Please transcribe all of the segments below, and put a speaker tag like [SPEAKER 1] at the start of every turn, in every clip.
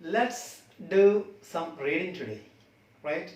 [SPEAKER 1] let's do some reading today, right?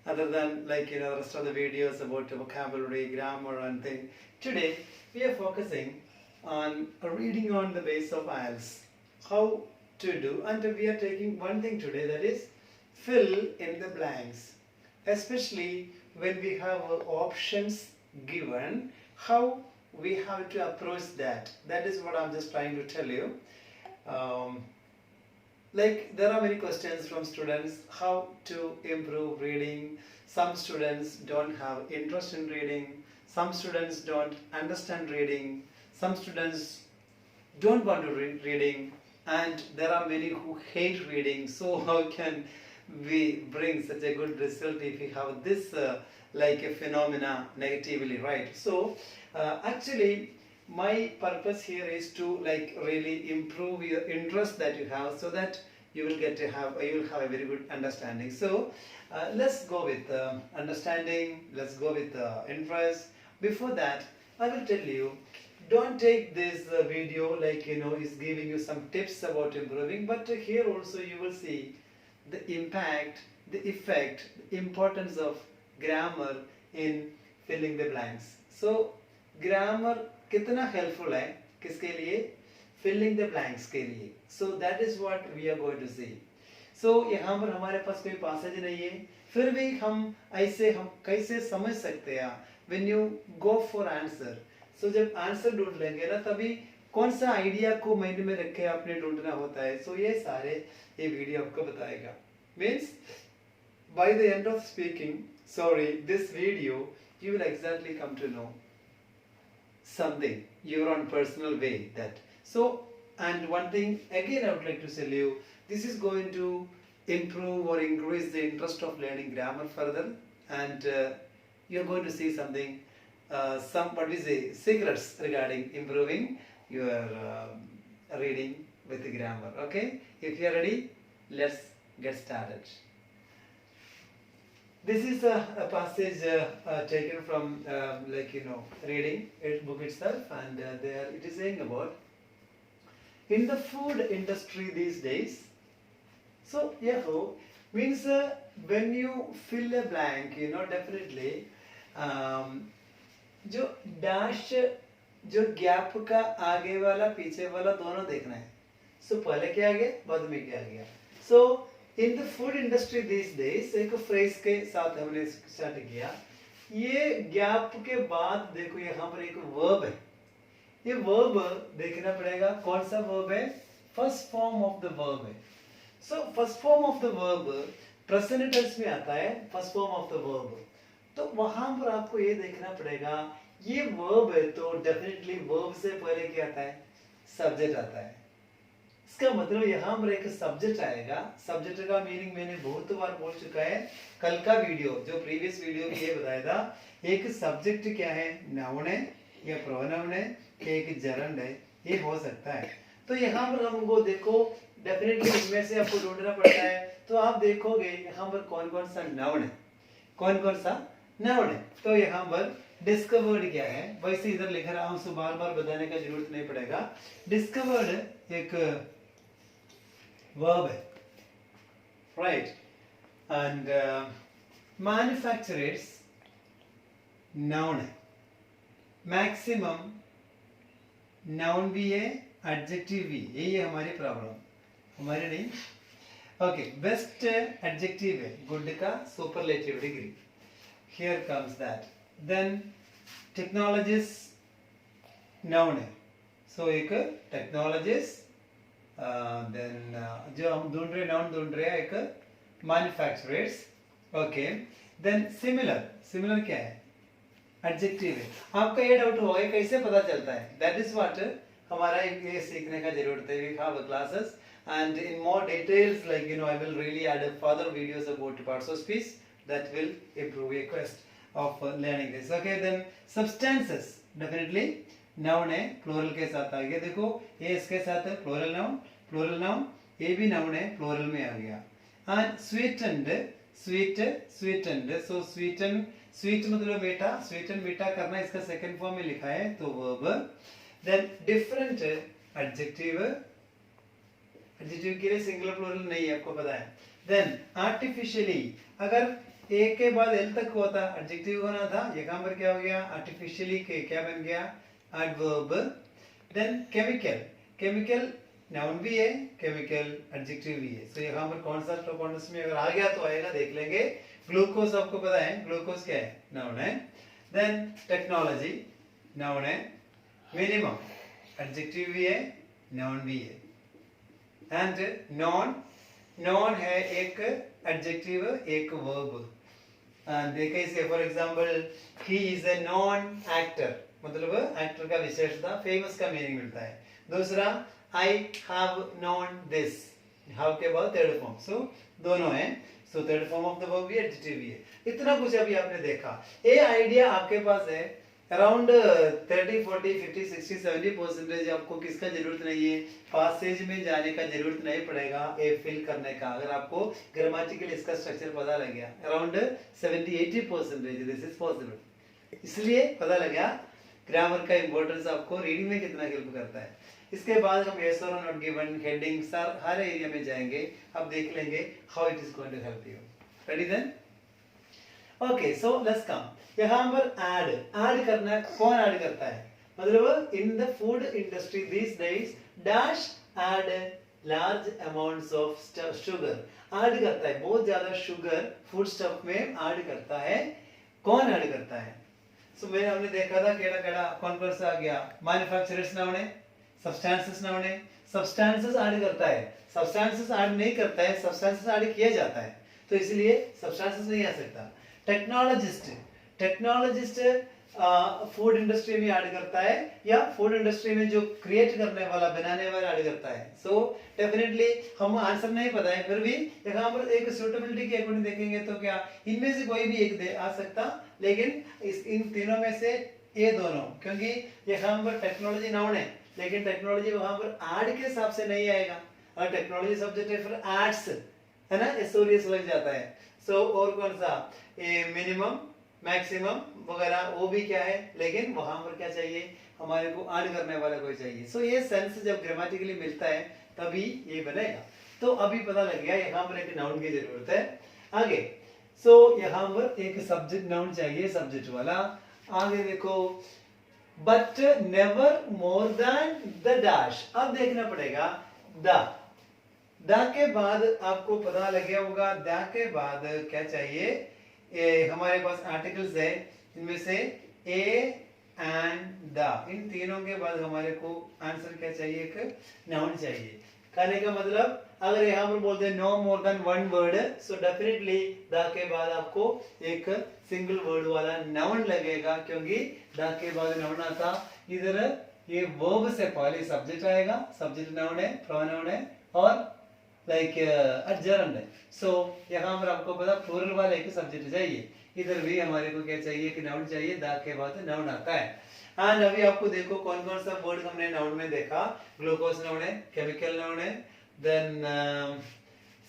[SPEAKER 1] Other than the rest of the videos about vocabulary, grammar, and thing. Today we are focusing on reading on the base of IELTS. How to do, and we are taking one thing today, that is fill in the blanks. Especially when we have options given, how we have to approach that. That is what I'm just trying to tell you. There are many questions from students how to improve reading. Some students don't have interest in reading, some students don't understand reading, some students don't want to read reading, and there are many who hate reading. So how can we bring such a good result if we have this like a phenomena negatively, right? So actually my purpose here is to really improve your interest that you have, so that you will have a very good understanding. So let's go with understanding, let's go with interest. Before that, I will tell you, don't take this video is giving you some tips about improving, but here also you will see the impact, the effect, the importance of grammar in filling the blanks. So grammar कितना helpful है किसके लिए, filling the blanks के लिए. So that is what we are going to see. So यहाँ पर हमारे पास कोई पैसेज नहीं है, फिर भी हम कैसे समझ सकते हैं when you go for answer. So जब आंसर ढूंढ लेंगे ना, तभी कौन सा आइडिया को माइंड में रख के आपने ढूंढना होता है. सो ये सारे ये वीडियो आपको बताएगा. Means by the end of speaking this video you will exactly come to know something, your own personal way that. So, and one thing again I would like to tell you, this is going to improve or increase the interest of learning grammar further, and you're going to see something, some what we say secrets regarding improving your reading with the grammar. Okay, if you are ready, let's get started. This is a passage taken from reading book itself, and there it is saying about in the food industry these days. So means when you fill a blank, definitely जो dash जो gap का आगे वाला पीछे वाला दोनों देखना है. So पहले क्या आ गया, बाद में क्या आ गया. So in the food industry this days एक फ्रेज के साथ हमने स्टार्ट किया. ये गैप के बाद देखो यहाँ पर एक वर्ब है. ये वर्ब देखना पड़ेगा, कौन सा वर्ब है, first form of the verb है. So first form of the verb present tense में आता है, first form of the verb. तो वहां पर आपको ये देखना पड़ेगा, ये वर्ब है तो डेफिनेटली वर्ब से पहले क्या आता है, सब्जेक्ट आता है. इसका मतलब यहाँ पर एक सब्जेक्ट आएगा. सब्जेक्ट का मीनिंग मैंने बहुत बार बोल चुका है. कल का वीडियो जो प्रीवियस वीडियो में ये बताया था, एक सब्जेक्ट क्या है, नाउन है या प्रोनाउन है या एक जरंड है, ये हो सकता है. तो यहाँ पर हमको देखो डेफिनेटली इसमें से आपको ढूंढना पड़ता है. तो आप देखोगे यहाँ पर कौन कौन सा नाउन है, कौन कौन सा नाउन है. तो यहाँ पर डिस्कवर्ड क्या है, वैसे इधर लिख रहा हूँ, सो बार बार बताने का जरूरत नहीं पड़ेगा. डिस्कवर्ड एक verb है, right? And manufacturers noun है. maximum noun भी है, adjective भी. यही है हमारी प्रॉब्लम, हमारी नहीं. okay, best adjective है, good का superlative degree. here comes that. then technologist noun है. so एक technologist. देन जो हम ढूंढ रहे नाउन ढूंढ रहे हैं एक manufacturers. Okay, then similar. Similar क्या है, एडजेक्टिव है. आपका ये डाउट होगा कैसे पता चलता है, दैट इज व्हाट हमारा ये सीखने का जरूरत है. We have classes and in more details I will really add further videos about parts of speech that will improve your quest of learning this. okay, then substances definitely noun है, plural के साथ आ गया. देखो ये इसके साथ है plural noun, ये भी नाउन है, प्लूरल में आ गया. And sweetened, sweetened. So sweet मतलब मीठा, स्वीटन मीठा करना, इसका सेकंड फॉर्म में लिखा है तो verb. Then different adjective adjective के लिए सिंगुलर प्लूरल नहीं है, आपको पता है। देन आर्टिफिशियली, अगर ए के बाद एल तक होता एडजेक्टिव होना था, यहाँ पर क्या हो गया, आर्टिफिशियली के क्या बन गया, adverb. Then chemical, chemical noun भी है, केमिकल एडजेक्टिव भी है। सो यहाँ पर कौन सा प्रोपोनेंस में अगर आ गया तो आएगा, देख लेंगे। ग्लूकोज आपको पता है, ग्लूकोज क्या है, नाउन है। देन टेक्नोलॉजी नाउन है। मिनिमम एडजेक्टिव भी है, नाउन भी है। एंड नॉन, नॉन है एक एडजेक्टिव एक वर्ब। देखिए इसे, for example he is a non actor, मतलब एक्टर का विशेषता, फेमस का मीनिंग मिलता है। दूसरा I have non this, have के बाद थर्ड फॉर्म, सो दोनों है। So third form of the verb भी एडजेक्टिव भी है। इतना कुछ अभी आपने देखा, ये आइडिया आपके पास है। अराउंड 30, 40, 50, 60, 70% आपको किसका जरूरत नहीं है, पासेज में जाने का जरूरत नहीं पड़ेगा ये फिल करने का, अगर आपको ग्रामेटिकल इसका स्ट्रक्चर पता लग गया। Around 70-80% this is possible. इसलिए पता लगा ग्रामर का इंपॉर्टेंस आपको रीडिंग में कितना हेल्प करता है। इसके बाद हम यस और नॉट गिवन, हेडिंग सर हर एरिया में जाएंगे, अब देख लेंगे how it is going to help you. Ready then? Okay, so let's come. यहाँ पर ऐड करना है, कौन ऐड करता है, मतलब इन the food industry this days dash add large amounts of sugar, add करता है बहुत ज्यादा शुगर फूड स्टफ में ऐड करता है। कौन ऐड करता है? सो मैंने हमने देखा था केड़ा केड़ा कौन कौन सा आ गया, मैन्युफैक्चरर्स नाउन है, सब्सटेंसेस नाउन है। सब्सटेंसेस ऐड करता है, सब्सटेंसेस ऐड नहीं करता है, सब्सटेंसेस ऐड किया जाता है, तो इसलिए सब्सटेंसेस नहीं आ सकता। टेक्नोलॉजिस्ट, टेक्नोलॉजिस्ट फूड इंडस्ट्री में ऐड करता है, या फूड इंडस्ट्री में जो क्रिएट करने वाला, बनाने वाला ऐड करता है। सो डेफिनेटली हम आंसर नहीं पता है, फिर भी यहाँ पर एक सूटेबिलिटी के अकॉर्डिंग देखेंगे तो क्या इनमें से कोई भी एक आ सकता, लेकिन इन तीनों में से ये दोनों, क्योंकि यहाँ पर टेक्नोलॉजी नाउन है, लेकिन टेक्नोलॉजी वहां पर ऐड के हिसाब से नहीं आएगा, और टेक्नोलॉजी सब्जेक्ट है, फिर एड्स है ना, एसओरियस लग जाता है। सो और कौन सा, मिनिमम, मैक्सिमम वगैरह वो भी क्या है, लेकिन वहां पर क्या चाहिए, हमारे को ऐड करने वाला कोई चाहिए। सो ये सेंस जब ग्रामेटिकली मिलता है तभी ये बनेगा। तो अभी पता लग गया यहाँ पर एक नाउन की जरूरत है। आगे सो यहाँ पर एक सब्जेक्ट नाउन चाहिए, सब्जेक्ट वाला। आगे देखो, but never more than the dash. अब देखना पड़ेगा द के बाद आपको पता लग गया होगा, द के बाद क्या चाहिए, हमारे पास आर्टिकल्स है, इनमें से ए एंड द, इन तीनों के बाद हमारे को आंसर क्या चाहिए, एक नाउन चाहिए। कहने का मतलब अगर यहाँ पर बोलते हैं no more than one word, so definitely the के बाद आपको एक सिंगल वर्ड वाला नाउन लगेगा, क्योंकि द के बाद नाउन आता, इधर ये वर्ब से पहले सब्जेक्ट आएगा, सब्जेक्ट नाउन है, प्रोनाउन है, और लाइक एडजर्न है। सो यहाँ पर आपको पता प्लूरल वाला एक सब्जेक्ट चाहिए, इधर भी हमारे को क्या चाहिए, कि नाउन चाहिए, द के बाद नाउन आता है। एंड अभी आपको देखो कौन कौन सा वर्ड हमने नाउन में देखा, ग्लूकोज नाउन है, केमिकल नाउन है, देन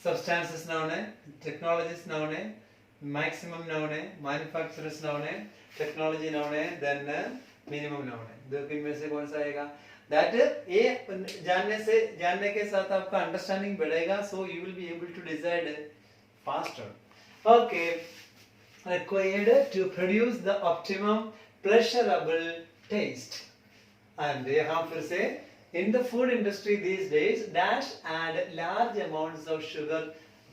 [SPEAKER 1] सब्सटेंसेस नाउन है, टेक्नोलॉजिस्ट नाउन है, मैक्सिमम नाउन है, मैन्युफैक्चरर्स नाउन है, टेक्नोलॉजी नाउन है, देन मिनिमम नाउन है। दो में से कौन सा आएगा, दैट ये जानने के साथ आपका अंडरस्टैंडिंग बढ़ेगा, so you will be able to decide faster. Okay, required to produce the optimum pleasurable taste, and यहाँ फिर से in the food industry these days dash add large amounts of sugar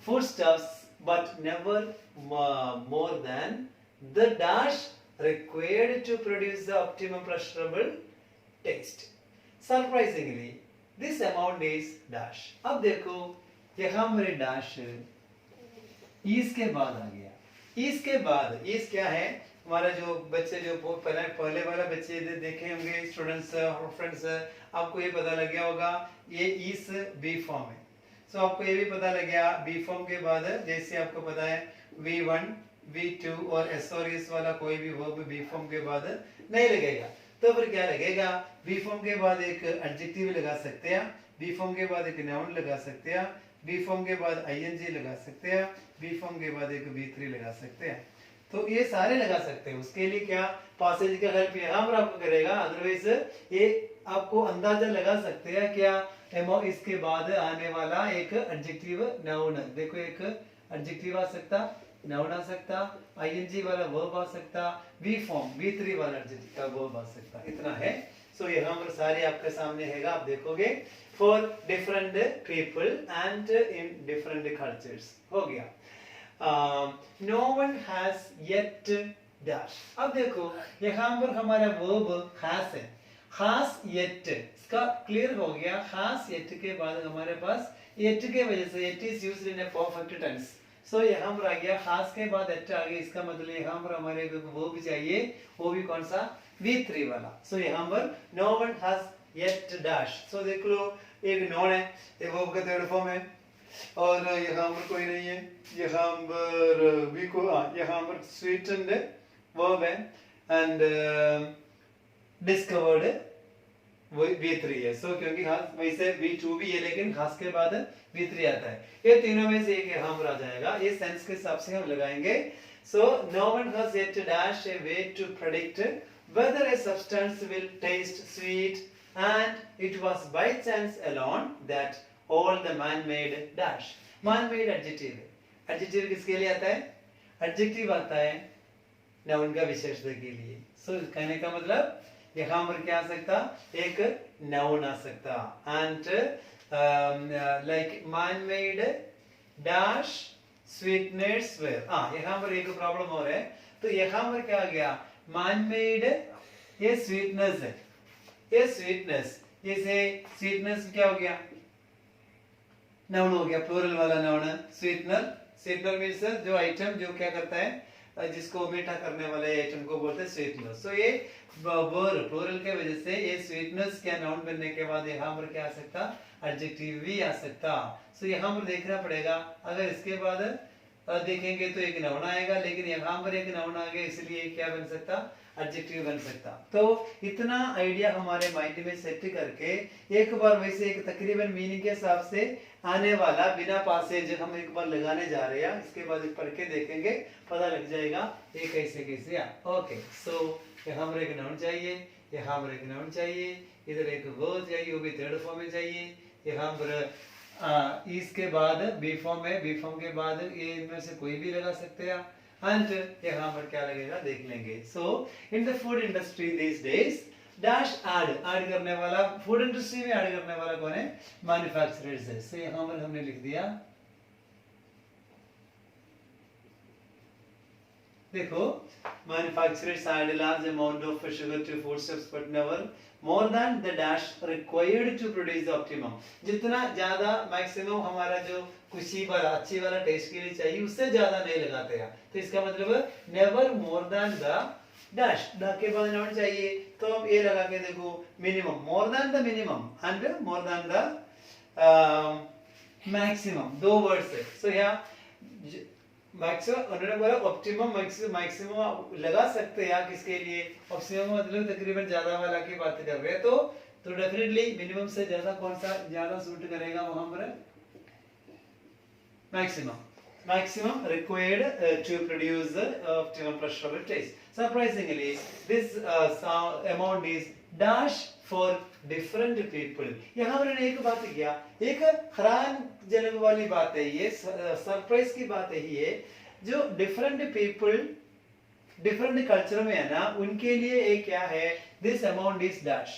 [SPEAKER 1] foodstuffs but never more than the dash required to produce the optimum pleasurable taste. Surprisingly this amount is dash. अब देखो यहाँ मेरे dash इसके बाद आ गया, इसके बाद इस क्या है, हमारा जो बच्चे जो पहले वाला बच्चे देखे होंगे स्टूडेंट्स और फ्रेंड्स, आपको ये पता लग गया होगा ये इस बी फॉर्म है। सो आपको ये भी पता लग गया बी फॉर्म के बाद, जैसे आपको पता है V1, V2 और एस और एस वाला कोई भी वर्ब बी फॉर्म के बाद नहीं लगेगा, तो फिर क्या लगेगा, बी फॉर्म के बाद एक एडजेक्टिव लगा सकते हैं, बी फॉर्म के बाद एक नाउन लगा सकते हैं, बी फॉर्म के बाद आईएनजी लगा सकते हैं, बी फॉर्म के बाद एक V3 लगा सकते हैं। तो ये सारे लगा सकते हैं, उसके लिए क्या पासेज का हेल्प यहाँ पर आपको करेगा, अदरवाइज ये आपको अंदाजा लगा सकते हैं क्या इसके बाद आने वाला एक एडजेक्टिव नाउन है। देखो एक एडजेक्टिव आ सकता, नाउन आ सकता, आईएनजी वाला वर्ब आ सकता, वी फॉर्म V3 वाला एडजेक्टिव का वर्ब आ सकता, इतना है। सो यहाँ पर सारे आपके सामने हैगा, आप देखोगे for different people and in different cultures हो गया। No one has yet dash. अब देखो यहाँ पर हमारा वर्ब हैज है, हैज येट, इसका क्लियर हो गया। हैज येट के बाद हमारे पास येट के वजह से yet is used in a perfect tense. So यहाँ पर आ गया, हैज के बाद एट आ गया, इसका मतलब यहाँ पर हमारे वो भी चाहिए, वो भी कौन सा, V3 वाला। सो यहाँ पर no one has yet dash. So देख लो एक नॉन है, एक वर्ब का थर्ड फॉर्म है, और यहाँ पर कोई नहीं है, यहाँ पर भी को यहाँ पर स्वीटेंड वर्ब है एंड डिस्कवर्ड V3 है। सो क्योंकि हाथ वैसे V2 भी है लेकिन हाथ के बाद V3 आता है, ये तीनों में से एक यहाँ पर आ जाएगा, ये सेंस के हिसाब से हम लगाएंगे। So no one has yet dash a way to predict whether a substance will taste sweet and it was by chance alone that all the man-made dash। man-made adjective है, adjective किसके लिए आता है, adjective आता है noun का विशेषण के लिए। सो कहने का मतलब यहाँ पर क्या आ सकता, एक नाउन आ सकता, and like man-made dash sweetness were। यहाँ पर एक प्रॉब्लम हो रहा है, तो यहाँ पर क्या आ गया, man-made ये स्वीटनेस है, ये स्वीटनेस, जैसे स्वीटनेस क्या हो गया, नाउन हो गया, प्लूरल वाला नाउन है स्वीटनर। स्वीटनर मींस जो आइटम जो क्या करता है, जिसको मीठा करने वाले आइटम को बोलते हैं स्वीटनर। सो ये वर्ब प्लूरल के वजह से ये स्वीटनेस क्या नाउन बनने के बाद यहाँ पर क्या आ सकता, एडजेक्टिव भी आ सकता। सो यहाँ पर देखना पड़ेगा, अगर इसके बाद देखेंगे तो एक नाउन आएगा, लेकिन यहाँ पर एक नाउन आ गया इसलिए क्या बन सकता, एडजेक्टिव बन सकता। तो इतना आइडिया हमारे माइंड में सेट करके एक बार वैसे एक तकरीबन मीनिंग के हिसाब से आने वाला बिना पासेज हम एक बार लगाने जा रहे हैं, इसके बाद पढ़ के देखेंगे, पता लग जाएगा ये कैसे कैसे। ओके, सो यहाँ पर एक नाउन चाहिए, यहाँ पर एक नाउन चाहिए, इधर एक वर्ब चाहिए, वो भी थर्ड फॉर्म में चाहिए। यहाँ पर इसके बाद बी फॉर्म है, बी फॉर्म के बाद ये इनमें से कोई भी लगा सकते हैं, एंड यहाँ पर क्या लगेगा देख लेंगे। So in the food industry this days dash add करने वाला, फूड इंडस्ट्री में ऐड करने वाला कौन है, मैन्युफैक्चरर्स है। सो यहाँ पर हमने लिख दिया, देखो manufacturers add a large amount of sugar to foodstuffs but never more than the dash required to produce the optimum। जितना ज्यादा मैक्सिमम हमारा जो खुशी वाला अच्छी वाला टेस्ट के लिए चाहिए उससे ज्यादा नहीं लगाते हैं। तो इसका मतलब never more than the dash, the के बाद नाउन चाहिए, तो हम ये लगा के देखो minimum, more than the minimum and more than the maximum, दो वर्ड्स है। सो यहाँ मैक्सिमम उन्होंने बोला ऑप्टिमम, मैक्सिमम लगा सकते हैं किसके लिए, ऑप्टिमम मतलब तकरीबन ज्यादा वाला की बात कर रहे हैं, तो डेफिनेटली मिनिमम से ज्यादा कौन सा ज्यादा सूट करेगा वहां पर, maximum required to produce optimum pleasurable taste। Surprisingly, this amount is dash for different people। यहाँ पर एक बात किया, एक हैरान जनक वाली बात है, ये सरप्राइज की बात है, ये जो डिफरेंट पीपल डिफरेंट कल्चर में है ना, उनके लिए एक क्या है, दिस अमाउंट इज डैश।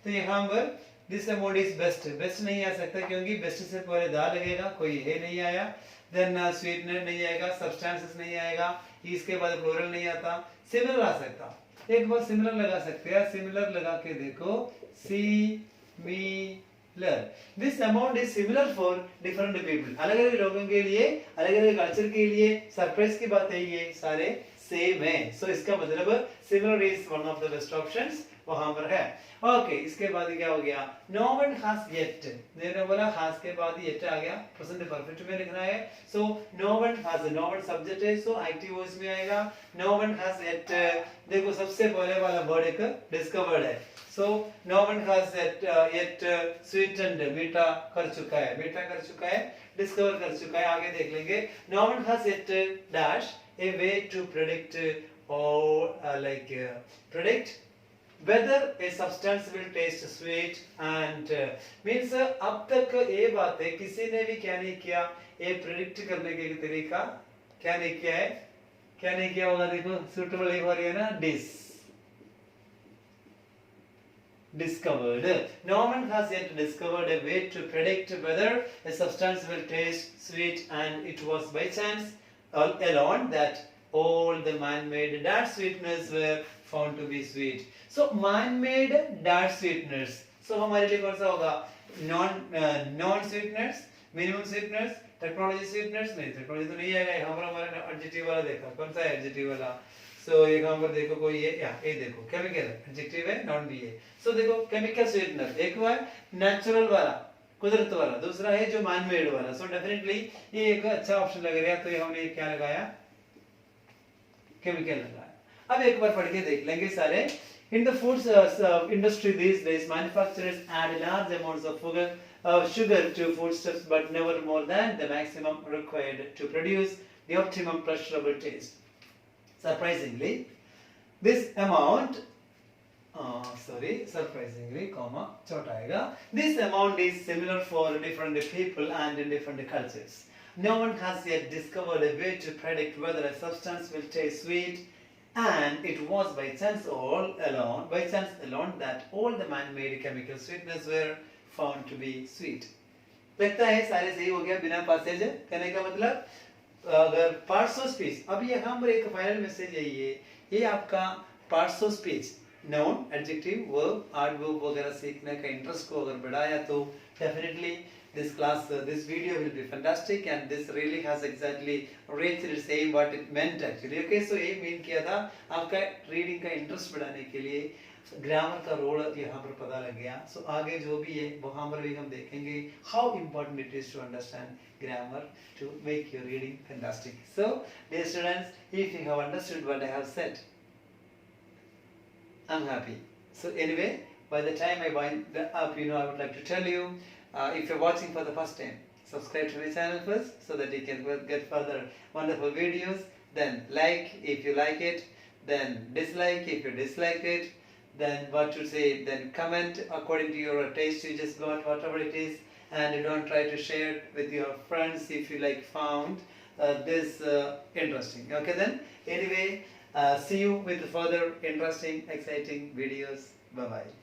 [SPEAKER 1] तो यहाँ पर this amount is best, best नहीं आ सकता क्योंकि बेस्ट से पहले दा लगेगा, कोई है नहीं आया, देन स्वीटनर नहीं आएगा, सब्सटेंसेस नहीं आएगा, इसके बाद प्लूरल नहीं आता, सिमिलर आ सकता। एक बार सिमिलर लगा सकते हैं, सिमिलर लगा के देखो, similar, this amount is similar for different people, अलग अलग लोगों के लिए, अलग अलग कल्चर के लिए। सरप्राइज की बात है, ये सारे सेम है। सो इसका मतलब similar is one of the best options वहां पर है। ओके, इसके बाद क्या हो गया, नो वन हैज येट, मैंने बोला हैज के बाद येट आ गया, प्रेजेंट परफेक्ट में लिखना है। So no one has, no one subject है, सो आईटी वॉइस में आएगा। नो वन हैज येट, देखो सबसे पहले वाला वर्ड एक डिस्कवर्ड है, so no one has yet sweetened, मीठा कर चुका है, मीठा कर चुका है, डिस्कवर कर चुका है। आगे देख लेंगे, no one has yet dash a way to predict और like predict whether a substance will taste sweet and means अब तक ये बात है किसी ने भी क्या नहीं किया, ये प्रिडिक्ट करने के तरीका क्या नहीं किया है, क्या नहीं किया होगा, देखो सुटेबल हो रही है ना, discovered. No one has yet discovered a way to predict whether a substance will taste sweet, and it was by chance alone that all the man-made dark sweeteners were found to be sweet. So man-made dark sweeteners. So हमारे लिए कौन सा होगा, non sweeteners, minimum sweeteners, technology sweeteners नहीं, technology तो नहीं आएगा, हमारा adjective वाला देखा, कौन सा है adjective वाला, सो यहाँ पर देखो कोई ये देखो केमिकल एडजेक्टिव है, नॉन भी है। सो देखो केमिकल स्वीटनर, एक हुआ नेचुरल वाला कुदरत वाला, दूसरा है जो मैन मेड वाला। सो डेफिनेटली ये एक अच्छा ऑप्शन लग रहा है, तो हमने क्या लगाया, केमिकल लगाया। अब एक बार पढ़ के देख लेंगे सारे। In the food industry these days, manufacturers add large amounts of sugar to foodstuffs, but never more than the maximum required to produce the optimum pleasurable taste. Surprisingly, this amount, surprisingly, comma, chota aega. This amount is similar for different people and in different cultures. No one has yet discovered a way to predict whether a substance will taste sweet, and it was by chance alone that all the man-made chemical sweeteners were found to be sweet. लगता है सारे सही हो गया बिना passage कहने का मतलब, अगर पार्ट्स ऑफ स्पीच, अब यहाँ पर एक फाइनल मैसेज है, ये आपका parts of speech, noun, adjective, verb, adverb वगैरह सीखने का इंटरेस्ट को अगर बढ़ाया तो definitely this class, this video will be fantastic, and this really has exactly reached its aim what it meant actually. Okay, so aim mean किया था आपका रीडिंग का इंटरेस्ट बढ़ाने के लिए, ग्रामर का रोल यहाँ पर पता लग गया। सो आगे जो भी है वहाँ पर भी हम देखेंगे how important it is to understand grammar to make your reading fantastic. So dear students, if you have understood what I have said, I'm happy. So anyway, by the time I wind up, I would like to tell you, if you're watching for the first time, subscribe to my channel first so that you can get further wonderful videos. Then like if you like it, then dislike if you dislike it, then what to say, then comment according to your taste you just got, whatever it is, and don't try to share it with your friends if you found this interesting. Okay then, anyway, see you with further interesting, exciting videos. Bye bye.